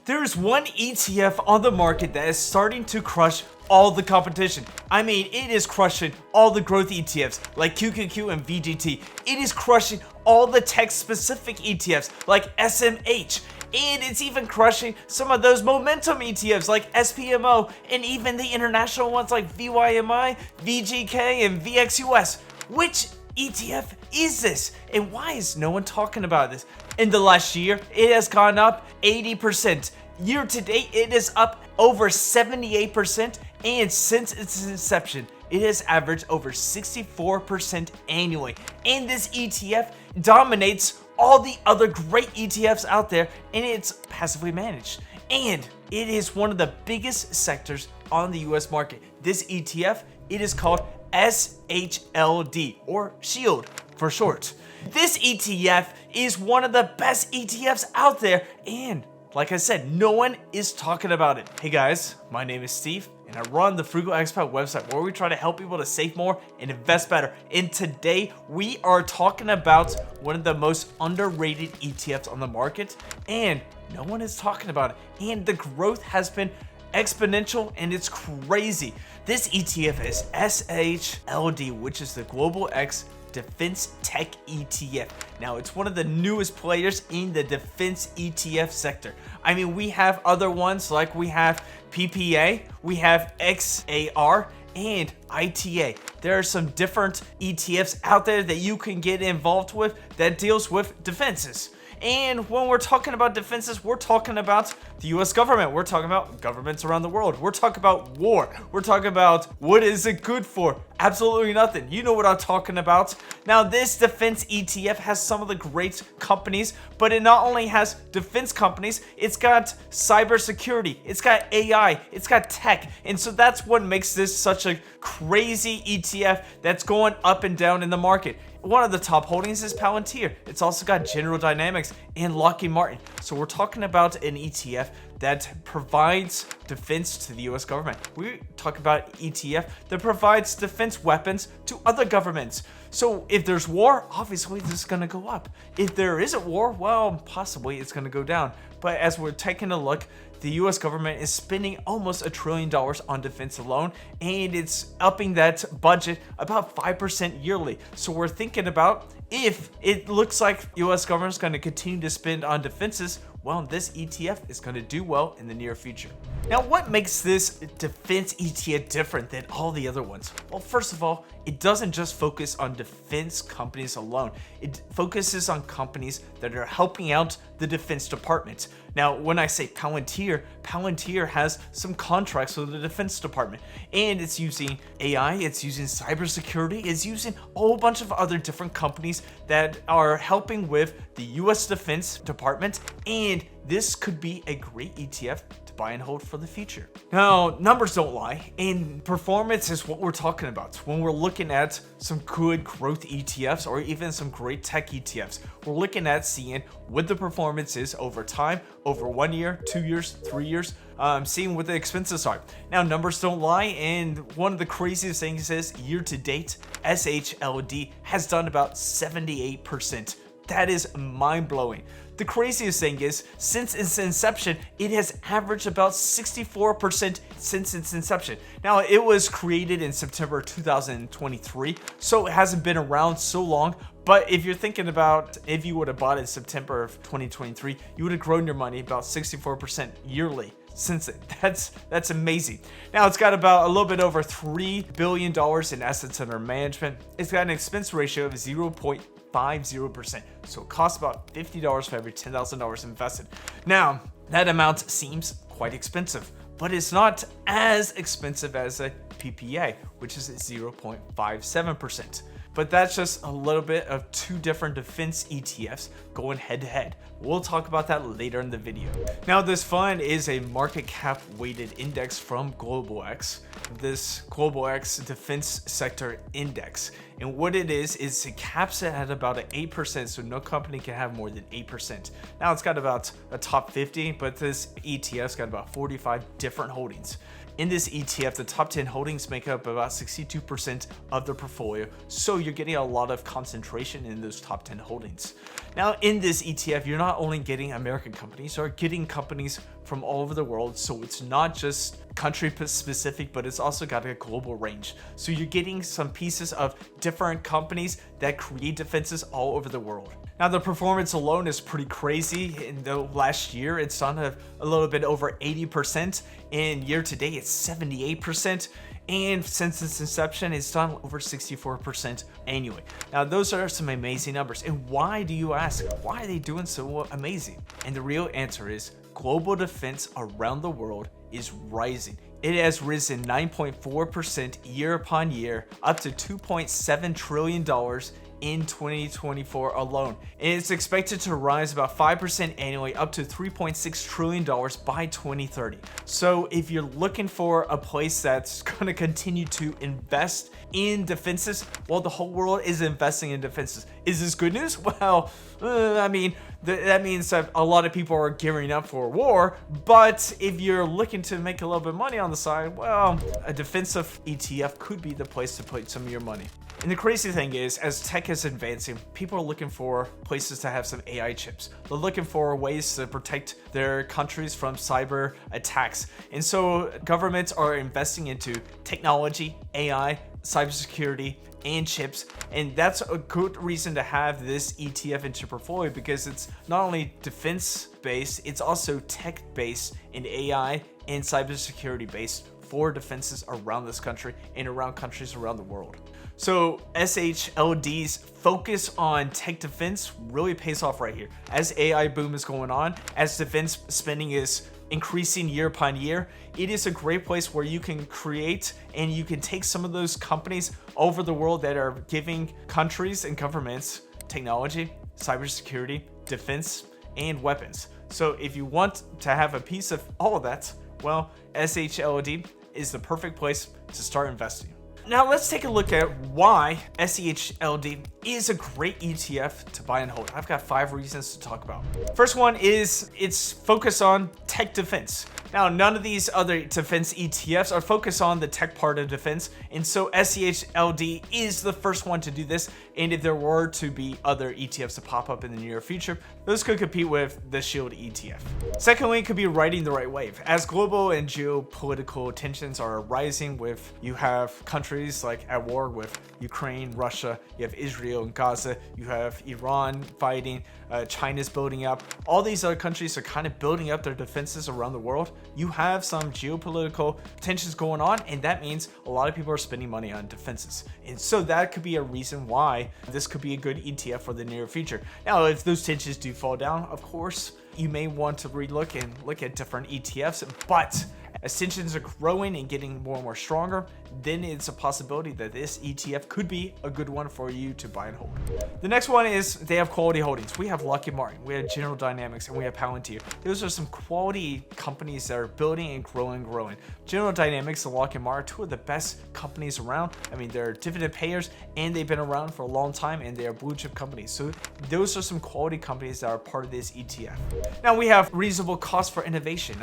There's one ETF on the market that is starting to crush all the competition. I mean, it is crushing all the growth ETFs like QQQ and VGT. It is crushing all the tech-specific ETFs like SMH. And it's even crushing some of those momentum ETFs like SPMO and even the international ones like VYMI, VGK, and VXUS. Which ETF is this? And why is no one talking about this? In the last year, it has gone up 80%. Year to date, it is up over 78%. And since its inception, it has averaged over 64% annually. And this ETF dominates all the other great ETFs out there, and it's passively managed. And it is one of the biggest sectors on the US market. This ETF, it is called SHLD, or SHIELD for short. This ETF is one of the best ETFs out there, and like I said, no one is talking about it. Hey guys, my name is Steve, and I run the Frugal Expat website where we try to help people to save more and invest better. And today we are talking about one of the most underrated ETFs on the market, and no one is talking about it. And the growth has been exponential, and it's crazy. This ETF is SHLD, which is the Global X Defense Tech ETF. Now, it's one of the newest players in the defense ETF sector. I mean, we have other ones like we have PPA, we have XAR, and ITA. There are some different ETFs out there that you can get involved with that deals with defenses. And when we're talking about defenses, we're talking about the US government. We're talking about governments around the world. We're talking about war. We're talking about what is it good for? Absolutely nothing. You know what I'm talking about. Now, this defense ETF has some of the great companies, but it not only has defense companies, it's got cybersecurity, it's got AI, it's got tech. And so that's what makes this such a crazy ETF that's going up and down in the market. One of the top holdings is Palantir. It's also got General Dynamics and Lockheed Martin. So we're talking about an ETF that provides defense to the US government. We talk about ETF that provides defense weapons to other governments. So if there's war, obviously this is going to go up. If there isn't war, well, possibly it's going to go down. But as we're taking a look, the US government is spending almost $1 trillion on defense alone, and it's upping that budget about 5% yearly. So we're thinking about, if it looks like US government is going to continue to spend on defenses, well, this ETF is going to do well in the near future. Now, what makes this defense ETF different than all the other ones? Well, first of all, it doesn't just focus on defense companies alone. It focuses on companies that are helping out the Defense Department. Now, when I say Palantir, Palantir has some contracts with the Defense Department, and it's using AI, it's using cybersecurity, it's using a whole bunch of other different companies that are helping with the US Defense Department, and this could be a great ETF to buy and hold for the future. Now, numbers don't lie, and performance is what we're talking about when we're looking at some good growth ETFs or even some great tech ETFs. We're looking at seeing what the performance is over time, over 1 year, 2 years, 3 years, seeing what the expenses are. Now, numbers don't lie, and one of the craziest things is year to date, SHLD has done about 78%. That is mind-blowing. The craziest thing is, since its inception, it has averaged about 64% since its inception. Now, it was created in September 2023, so it hasn't been around so long. But if you're thinking about if you would have bought it in September of 2023, you would have grown your money about 64% yearly since it. That's amazing. Now, it's got about a little bit over $3 billion in assets under management. It's got an expense ratio of 0.50%. So it costs about $50 for every $10,000 invested. Now, that amount seems quite expensive, but it's not as expensive as a PPA, which is at 0.57%. But that's just a little bit of two different defense ETFs going head to head. We'll talk about that later in the video. Now, this fund is a market cap weighted index from Global X, this Global X Defense Sector Index. And what it is it caps it at about an 8%, so no company can have more than 8%. Now, it's got about a top 50, but this ETF's got about 45 different holdings. In this ETF, the top 10 holdings make up about 62% of the portfolio, so you're getting a lot of concentration in those top 10 holdings. Now, in this ETF, you're not only getting American companies, you're getting companies from all over the world, so it's not just country specific, but it's also got a global range. So you're getting some pieces of different companies that create defenses all over the world. Now, the performance alone is pretty crazy. In the last year, it's done a little bit over 80%, and year to date, it's 78%. And since its inception, it's done over 64% annually. Now, those are some amazing numbers. And why, do you ask? Why are they doing so amazing? And the real answer is global defense around the world is rising. It has risen 9.4% year upon year, up to $2.7 trillion in 2024 alone. And it's expected to rise about 5% annually, up to $3.6 trillion by 2030. So if you're looking for a place that's gonna continue to invest in defenses, well, the whole world is investing in defenses. Is this good news? Well, I mean, that means that a lot of people are gearing up for war, but if you're looking to make a little bit of money on the side, well, a defensive ETF could be the place to put some of your money. And the crazy thing is, as tech is advancing, people are looking for places to have some AI chips. They're looking for ways to protect their countries from cyber attacks. And so governments are investing into technology, AI, cybersecurity, and chips. And that's a good reason to have this ETF into your portfolio, because it's not only defense based, it's also tech based in AI and cybersecurity based for defenses around this country and around countries around the world. So SHLD's focus on tech defense really pays off right here. As AI boom is going on, as defense spending is increasing year upon year, it is a great place where you can create and you can take some of those companies over the world that are giving countries and governments technology, cybersecurity, defense, and weapons. So if you want to have a piece of all of that, well, SHLD is the perfect place to start investing. Now let's take a look at why SHLD is a great ETF to buy and hold. I've got 5 reasons to talk about. First one is its focus on tech defense. Now, none of these other defense ETFs are focused on the tech part of defense, and so SHLD is the first one to do this. And if there were to be other ETFs to pop up in the near future, those could compete with the SHLD ETF. Secondly, it could be riding the right wave. As global and geopolitical tensions are rising, with you have countries like at war with Ukraine, Russia, you have Israel and Gaza, you have Iran fighting, China's building up. All these other countries are kind of building up their defenses around the world. You have some geopolitical tensions going on, and that means a lot of people are spending money on defenses. And so that could be a reason why this could be a good ETF for the near future. Now, if those tensions do fall down, of course, you may want to relook and look at different ETFs, but as tensions are growing and getting more and more stronger, then it's a possibility that this ETF could be a good one for you to buy and hold. The next one is they have quality holdings. We have Lockheed Martin, we have General Dynamics, and we have Palantir. Those are some quality companies that are building and growing. General Dynamics and Lockheed Martin are 2 of the best companies around. I mean, they're dividend payers and they've been around for a long time, and they are blue chip companies. So those are some quality companies that are part of this ETF. Now we have reasonable cost for innovation.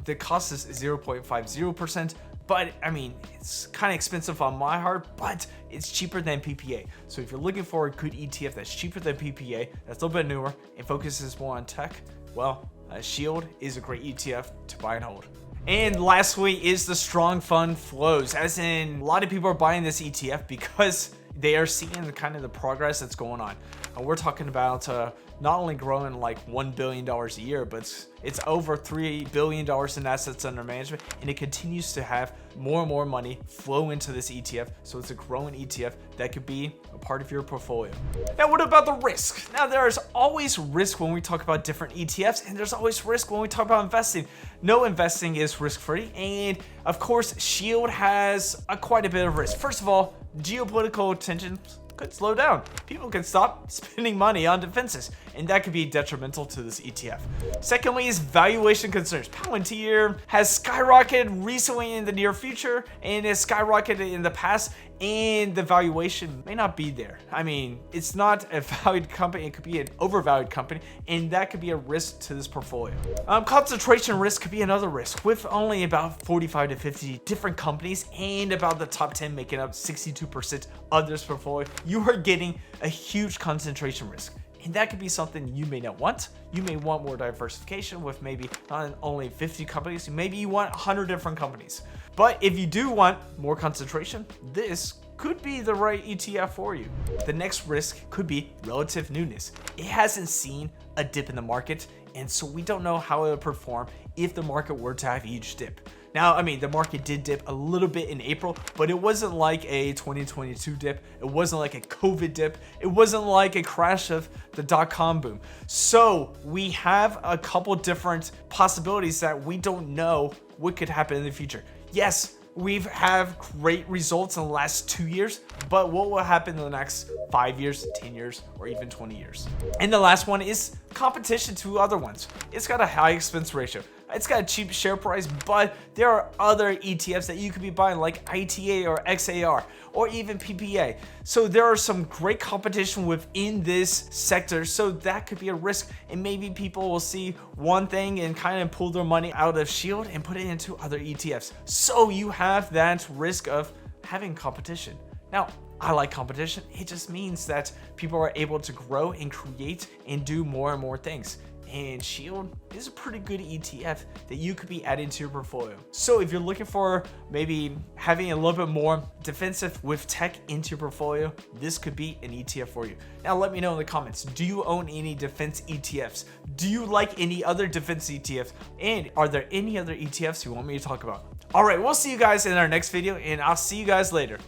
The cost is 0.50%. But I mean, it's kind of expensive on my heart, but it's cheaper than PPA. So if you're looking for a good ETF that's cheaper than PPA, that's a little bit newer, and focuses more on tech, well, SHLD is a great ETF to buy and hold. And lastly is the strong fund flows, as in a lot of people are buying this ETF because they are seeing kind of the progress that's going on. And we're talking about not only growing like $1 billion a year, but it's over $3 billion in assets under management, and it continues to have more and more money flow into this ETF. So it's a growing ETF that could be a part of your portfolio. Now, what about the risk? Now, there's always risk when we talk about different ETFs, and there's always risk when we talk about investing. No investing is risk-free, and of course, SHLD has quite a bit of risk. First of all, geopolitical tensions could slow down. People can stop spending money on defenses, and that could be detrimental to this ETF. Secondly is valuation concerns. Palantir has skyrocketed recently in the near future and has skyrocketed in the past, and the valuation may not be there. I mean, it's not a valued company, it could be an overvalued company, and that could be a risk to this portfolio. Concentration risk could be another risk. With only about 45 to 50 different companies and about the top 10 making up 62% of this portfolio, you are getting a huge concentration risk. And that could be something you may not want. You may want more diversification with maybe not only 50 companies, maybe you want 100 different companies. But if you do want more concentration, this could be the right ETF for you. The next risk could be relative newness. It hasn't seen a dip in the market, and so we don't know how it would perform if the market were to have a huge dip. Now, I mean, the market did dip a little bit in April, but it wasn't like a 2022 dip. It wasn't like a COVID dip. It wasn't like a crash of the dot-com boom. So we have a couple different possibilities that we don't know what could happen in the future. Yes, we've had great results in the last 2 years, but what will happen in the next 5 years, 10 years, or even 20 years? And the last one is competition to other ones. It's got a high expense ratio. It's got a cheap share price, but there are other ETFs that you could be buying like ITA or XAR or even PPA. So there are some great competition within this sector, so that could be a risk. And maybe people will see one thing and kind of pull their money out of SHLD and put it into other ETFs. So you have that risk of having competition. Now, I like competition. It just means that people are able to grow and create and do more and more things. And SHLD is a pretty good ETF that you could be adding to your portfolio. So if you're looking for maybe having a little bit more defensive with tech into your portfolio, this could be an ETF for you. Now let me know in the comments, do you own any defense ETFs? Do you like any other defense ETFs? And are there any other ETFs you want me to talk about? All right, we'll see you guys in our next video, and I'll see you guys later.